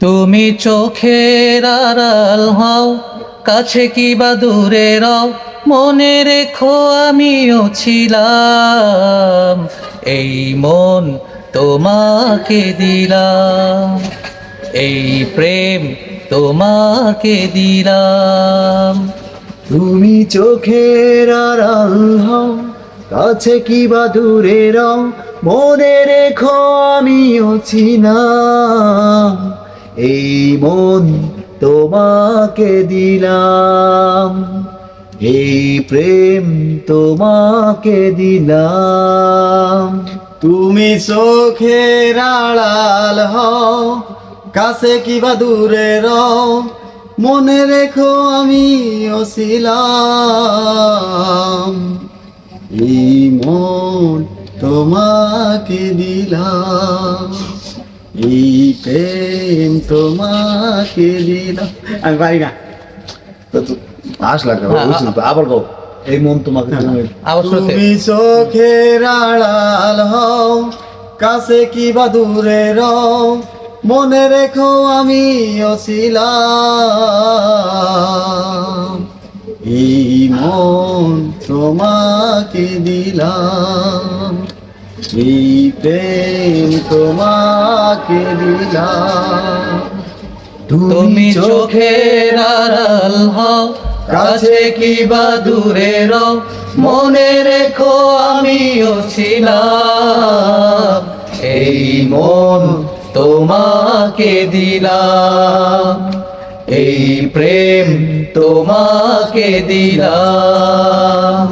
তুমি চোখের আড়াল হও, কাছে কি বা দূরে রও, মনে রেখো আমিও ছিলাম। এই মন তোমাকে দিলাম, এই প্রেম তোমাকে দিলাম। তুমি চোখের আড়াল হও, কাছে কি বা দূরে রও, মনে রেখো আমিও ছিলাম। এই মন তোমাকে দিলাম, এই প্রেম তোমাকে দিলাম। তুমি চোখের আড়াল হও, কাছে কি বা দূরে রও, মনে রেখো আমিও ছিলাম। এই মন তোমাকে দিলাম, এই প্রেম তোমাকে দিলাম। আমি পারি না, আস লাগে আবার গো। এই মন তোমাকে তুমি চোখের আড়াল হও, কাছে কি বা দূরে রও, মনে রেখো আমিও ছিলাম। এই মন তোমাকে দিলাম, এই প্রেম তোমাকে দিলাম। তুমি চোখের আড়াল হও, কাছে কি বা দূরে রও, মনে রেখো আমিও ছিলাম। এই মন তোমাকে দিলাম, এই প্রেম তোমাকে দিলাম।